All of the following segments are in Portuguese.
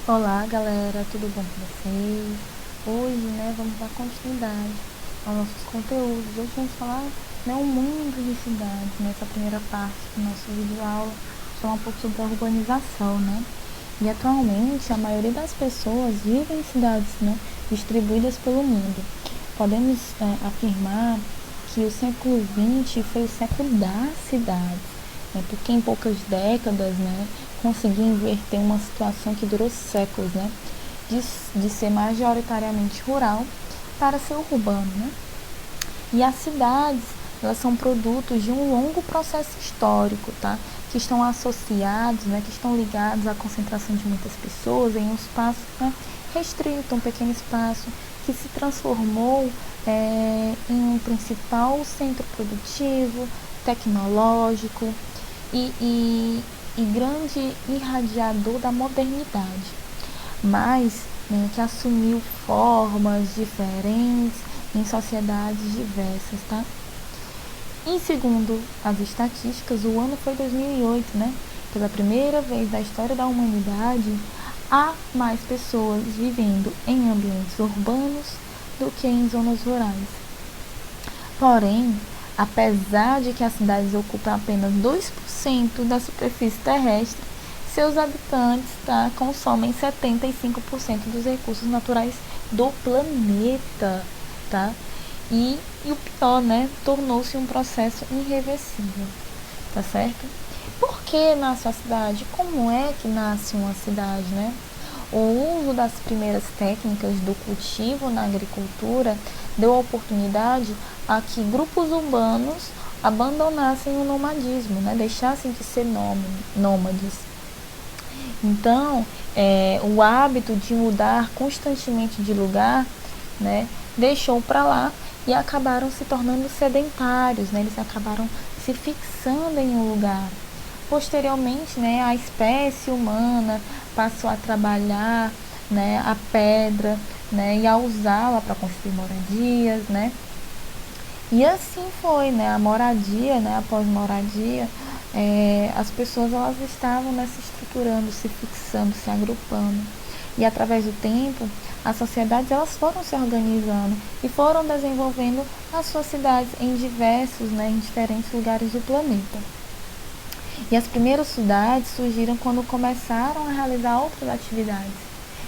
Olá galera, tudo bom com vocês? Hoje, vamos dar continuidade aos nossos conteúdos. Hoje vamos falar, um mundo de cidades, nessa primeira parte do nosso vídeo aula, falar um pouco sobre a urbanização, E atualmente a maioria das pessoas vive em cidades, distribuídas pelo mundo. Podemos afirmar que o século XX foi o século das cidades, porque em poucas décadas, conseguiu inverter uma situação que durou séculos, de ser majoritariamente rural para ser urbano, E as cidades, elas são produtos de um longo processo histórico, que estão associados, que estão ligados à concentração de muitas pessoas em um espaço restrito, um pequeno espaço, que se transformou em um principal centro produtivo, tecnológico e grande irradiador da modernidade, mas que assumiu formas diferentes em sociedades diversas, E segundo as estatísticas, o ano foi 2008, Pela primeira vez da história da humanidade, há mais pessoas vivendo em ambientes urbanos do que em zonas rurais. Porém, apesar de que as cidades ocupam apenas 2% da superfície terrestre, seus habitantes consomem 75% dos recursos naturais do planeta. E o pior, tornou-se um processo irreversível, tá certo? Por que nasce a cidade? Como é que nasce uma cidade, O uso das primeiras técnicas do cultivo na agricultura deu oportunidade a que grupos urbanos abandonassem o nomadismo, deixassem de ser nômades. Então, o hábito de mudar constantemente de lugar, deixou para lá e acabaram se tornando sedentários, eles acabaram se fixando em um lugar. Posteriormente, a espécie humana passou a trabalhar, a pedra, e a usá-la para construir moradias, E assim foi, a moradia, após moradia, as pessoas elas estavam se estruturando, se fixando, se agrupando. E através do tempo, as sociedades elas foram se organizando e foram desenvolvendo as suas cidades em em diferentes lugares do planeta. E as primeiras cidades surgiram quando começaram a realizar outras atividades.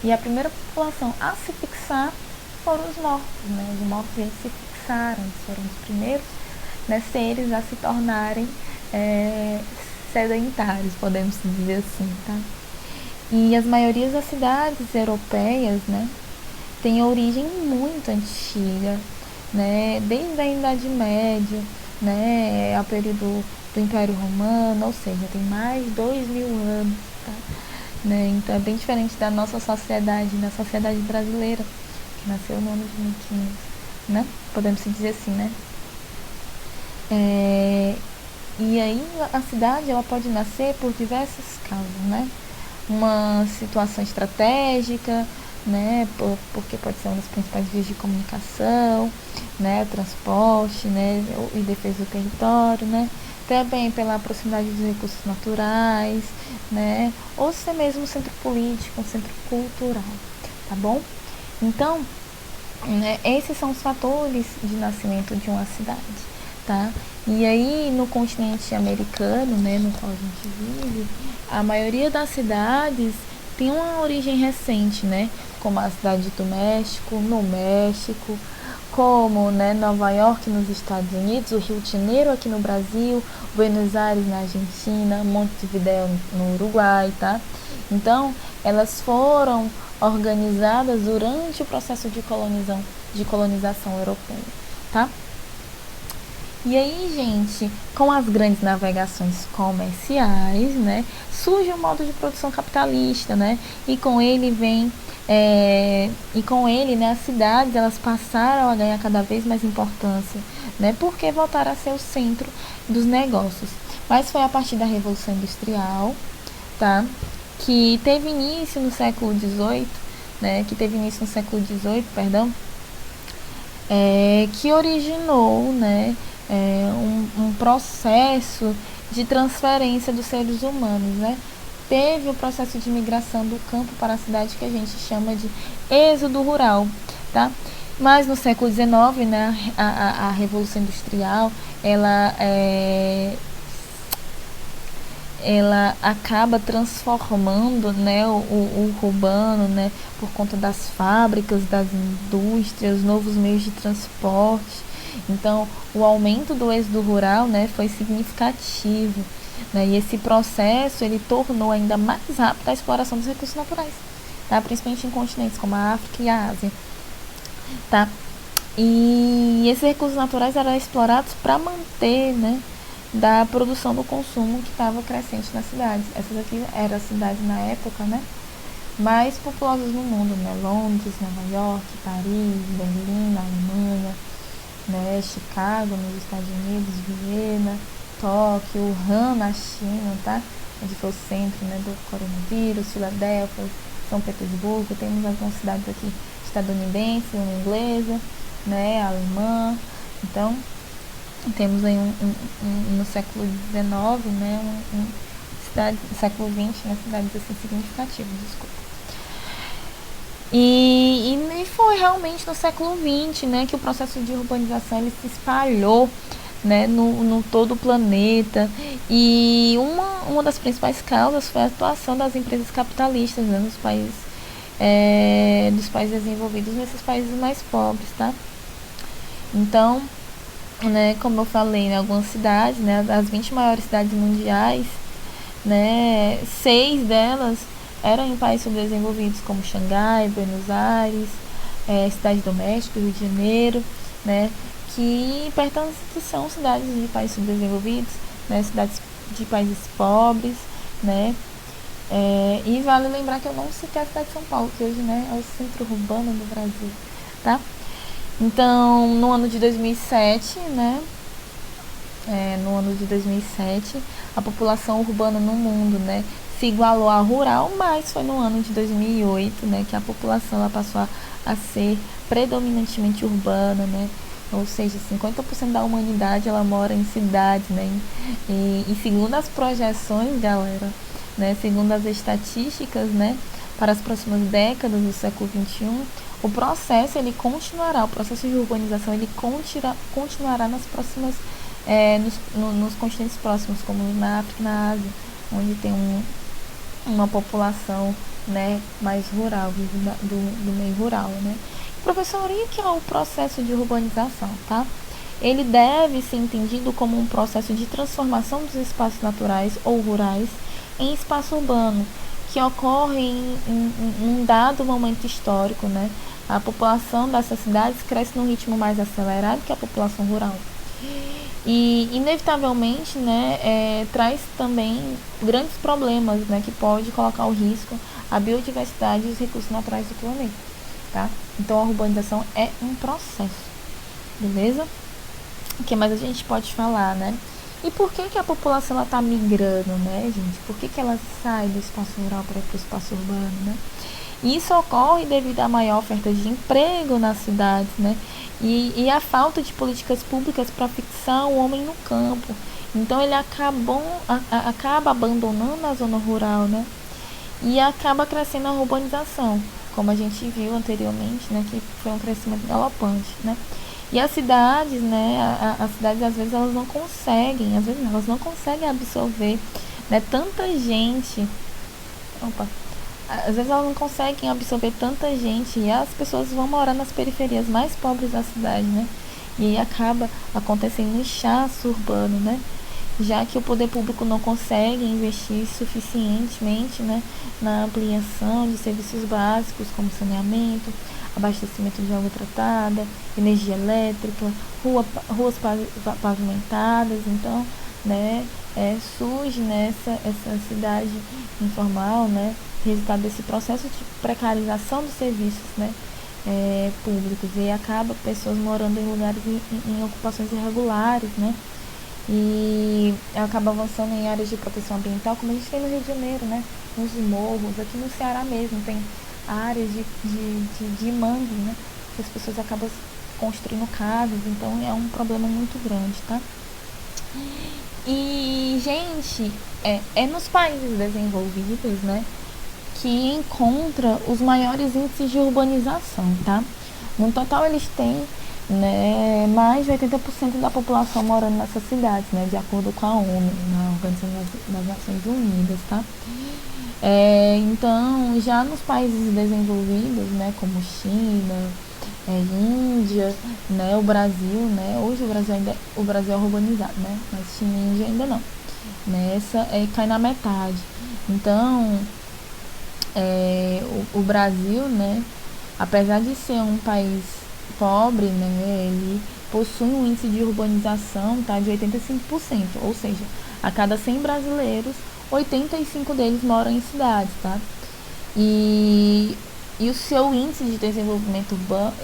E a primeira população a se fixar foram os mortos, Os mortos eles se fixaram, eles foram os primeiros seres a se tornarem sedentários, podemos dizer assim, E as maiorias das cidades europeias, têm origem muito antiga, desde a Idade Média, ao período do Império Romano, ou seja, tem mais de 2000 anos, Então é bem diferente da nossa sociedade, da sociedade brasileira, que nasceu no ano de 1500, Podemos dizer assim, E aí a cidade ela pode nascer por diversas causas, Uma situação estratégica, porque pode ser uma das principais vias de comunicação, transporte, e defesa do território, também pela proximidade dos recursos naturais, ou ser mesmo um centro político, um centro cultural, tá bom? Então, esses são os fatores de nascimento de uma cidade, E aí, no continente americano, no qual a gente vive, a maioria das cidades tem uma origem recente, como a cidade do México, no México, como Nova York nos Estados Unidos, o Rio de Janeiro aqui no Brasil, Buenos Aires na Argentina, Montevidéu no Uruguai, Então, elas foram organizadas durante o processo de colonização europeia, E aí, gente, com as grandes navegações comerciais, surge o modo de produção capitalista, E com ele vem, as cidades elas passaram a ganhar cada vez mais importância, Porque voltaram a ser o centro dos negócios. Mas foi a partir da Revolução Industrial, que teve início no século XVIII, que originou, um processo de transferência dos seres humanos, teve o processo de migração do campo para a cidade, que a gente chama de êxodo rural, tá? Mas no século XIX, né, a Revolução Industrial, ela acaba transformando, né, o urbano, né, por conta das fábricas, das indústrias, novos meios de transporte. Então, o aumento do êxodo rural, né, foi significativo, né, e esse processo ele tornou ainda mais rápida a exploração dos recursos naturais, tá, principalmente em continentes como a África e a Ásia, tá? E esses recursos naturais eram explorados para manter, né, da produção do consumo que estava crescente nas cidades. Essas aqui eram as cidades na época, né, mais populosas no mundo, né? Londres, Nova York, Paris, Berlim, na Alemanha, né? Chicago, nos Estados Unidos, Viena, Tóquio, Wuhan, na China, tá? Onde foi o centro, né, do coronavírus, Filadélfia, São Petersburgo. Temos algumas cidades aqui estadunidenses, uma inglesa, né, alemã. Então, temos aí no século XIX, né, século XX, né, cidades assim significativas, desculpa. E foi realmente no século XX, né, que o processo de urbanização ele se espalhou, né, no todo o planeta. E uma das principais causas foi a atuação das empresas capitalistas, né, dos países desenvolvidos nesses países mais pobres, tá? Então, né, como eu falei, em algumas cidades, né, das 20 maiores cidades mundiais, né, 6 delas eram em países subdesenvolvidos, como Xangai, Buenos Aires, Cidade do México, Rio de Janeiro, né, que portanto são cidades de países subdesenvolvidos, né, cidades de países pobres, né. E vale lembrar que eu não citei a cidade de São Paulo, que hoje, né, é o centro urbano do Brasil, tá? Então, no ano de 2007, né, a população urbana no mundo, né, se igualou à rural, mas foi no ano de 2008, né, que a população ela passou a ser predominantemente urbana, né, ou seja, 50% da humanidade ela mora em cidades, né, e segundo as projeções, galera, né, segundo as estatísticas, né, para as próximas décadas do século XXI, o processo ele continuará, o processo de urbanização ele continuará nas próximas, nos continentes próximos, como na África e na Ásia, onde tem uma população, né, mais rural, do meio rural, né. Professor, e o que é o processo de urbanização, tá? Ele deve ser entendido como um processo de transformação dos espaços naturais ou rurais em espaço urbano, que ocorre em um dado momento histórico, né? A população dessas cidades cresce num ritmo mais acelerado que a população rural. E, inevitavelmente, né, traz também grandes problemas, né, que pode colocar ao risco a biodiversidade e os recursos naturais do planeta, tá? Então, a urbanização é um processo, beleza? O que mais a gente pode falar, né? E por que a população está migrando, né, gente? Por que ela sai do espaço rural para ir para o espaço urbano, né? Isso ocorre devido à maior oferta de emprego nas cidades, né? E a falta de políticas públicas para fixar o homem no campo. Então ele acaba abandonando a zona rural, né? E acaba crescendo a urbanização, como a gente viu anteriormente, né? Que foi um crescimento galopante, né? E as cidades, né? As cidades às vezes elas não conseguem absorver, né, tanta gente. Às vezes elas não conseguem absorver tanta gente e as pessoas vão morar nas periferias mais pobres da cidade, né? E aí acaba acontecendo um inchaço urbano, né? Já que o poder público não consegue investir suficientemente, né, na ampliação de serviços básicos como saneamento, abastecimento de água tratada, energia elétrica, ruas pavimentadas. Então, né, surge nessa essa cidade informal, né, resultado desse processo de precarização dos serviços, né, públicos, e acaba pessoas morando em lugares em ocupações irregulares, né, e acaba avançando em áreas de proteção ambiental, como a gente tem no Rio de Janeiro, né, nos morros, aqui no Ceará mesmo tem áreas de mangue, né, que as pessoas acabam construindo casas. Então é um problema muito grande, tá? E, gente, é nos países desenvolvidos, né, que encontra os maiores índices de urbanização, tá? No total, eles têm, né, mais de 80% da população morando nessas cidades, né, de acordo com a ONU, na Organização das Nações Unidas, tá? Então, já nos países desenvolvidos, né, como China, Índia, né, o Brasil, né, hoje o Brasil é urbanizado, né, mas China e Índia ainda não, né, essa cai na metade. Então, o Brasil, né, apesar de ser um país pobre, né, ele possui um índice de urbanização, tá, de 85%, ou seja, a cada 100 brasileiros, 85 deles moram em cidades, tá? E o seu índice de desenvolvimento urbano,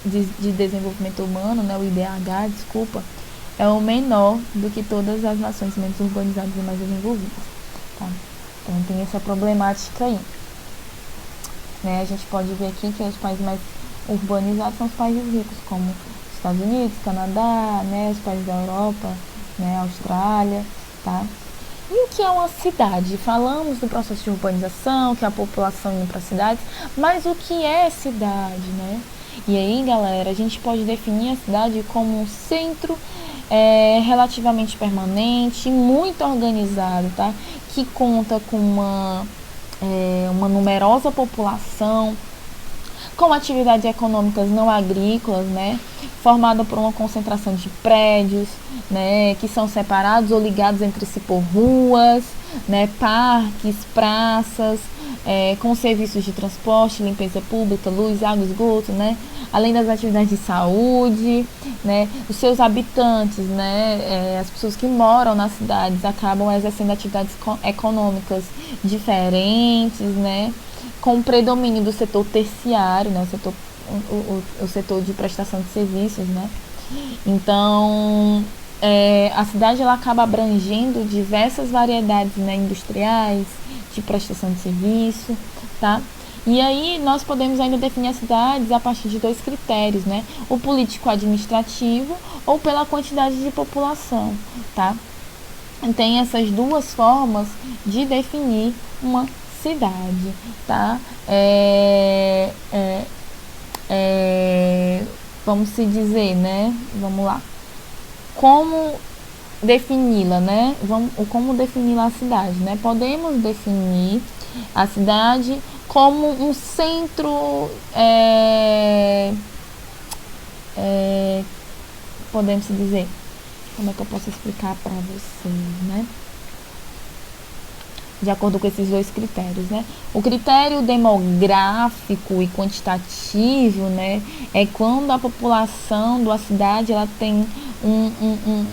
de desenvolvimento humano, né, o IDH, desculpa, é o menor do que todas as nações menos urbanizadas e mais desenvolvidas, tá? Então tem essa problemática aí. Né, a gente pode ver aqui que os países mais urbanizados são os países ricos, como Estados Unidos, Canadá, né, os países da Europa, né, Austrália, tá? E o que é uma cidade? Falamos do processo de urbanização, que é a população indo para cidades, mas o que é cidade, né? E aí, galera, a gente pode definir a cidade como um centro relativamente permanente, muito organizado, tá? Que conta com uma numerosa população, com atividades econômicas não agrícolas, né, formada por uma concentração de prédios, né, que são separados ou ligados entre si por ruas, né, parques, praças, com serviços de transporte, limpeza pública, luz, água, esgoto, né, além das atividades de saúde, né, os seus habitantes, né, as pessoas que moram nas cidades acabam exercendo atividades econômicas diferentes, né, com o predomínio do setor terciário, né, o setor de prestação de serviços, né. Então, a cidade ela acaba abrangendo diversas variedades, né, industriais, de prestação de serviço, tá? E aí nós podemos ainda definir as cidades a partir de 2 critérios, né? O político-administrativo ou pela quantidade de população, tá? Tem essas duas formas de definir uma cidade, tá? Vamos se dizer, né? Vamos lá. Como defini-la, né? Como definir a cidade, né? Podemos definir a cidade como um centro, podemos dizer, como é que eu posso explicar para vocês, né? De acordo com esses 2 critérios, né? O critério demográfico e quantitativo, né, é quando a população da cidade ela tem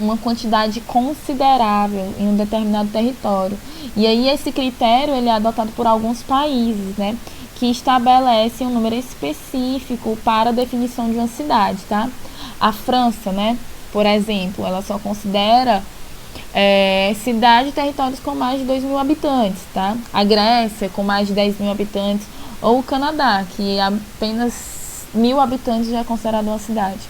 uma quantidade considerável em um determinado território. E aí esse critério ele é adotado por alguns países, né, que estabelecem um número específico para a definição de uma cidade, tá? A França, né, por exemplo, ela só considera cidade e territórios com mais de 2 mil habitantes, tá? A Grécia com mais de 10 mil habitantes, ou o Canadá, que apenas 1.000 habitantes já é considerado uma cidade.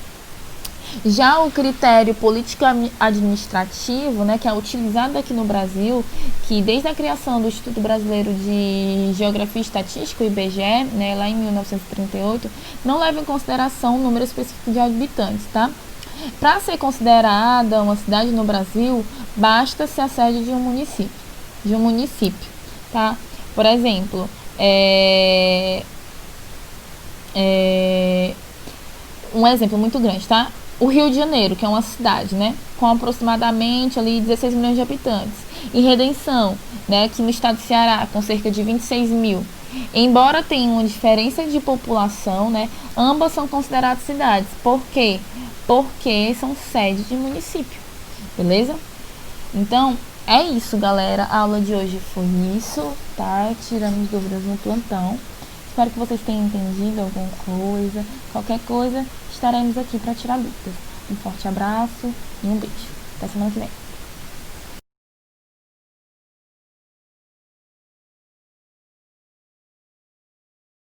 Já o critério político-administrativo, né, que é utilizado aqui no Brasil, que desde a criação do Instituto Brasileiro de Geografia e Estatística, o IBGE, né, lá em 1938, não leva em consideração o número específico de habitantes, tá? Para ser considerada uma cidade no Brasil, basta-se a sede de um município, tá? Por exemplo, um exemplo muito grande, tá? O Rio de Janeiro, que é uma cidade, né, com aproximadamente ali 16 milhões de habitantes. E Redenção, né, que no estado do Ceará, com cerca de 26 mil. Embora tenham uma diferença de população, né, ambas são consideradas cidades. Por quê? Porque são sedes de município, beleza? Então, é isso, galera. A aula de hoje foi isso, tá? Tiramos dúvidas no plantão. Espero que vocês tenham entendido alguma coisa. Qualquer coisa, estaremos aqui para tirar dúvidas. Um forte abraço e um beijo. Até semana que vem.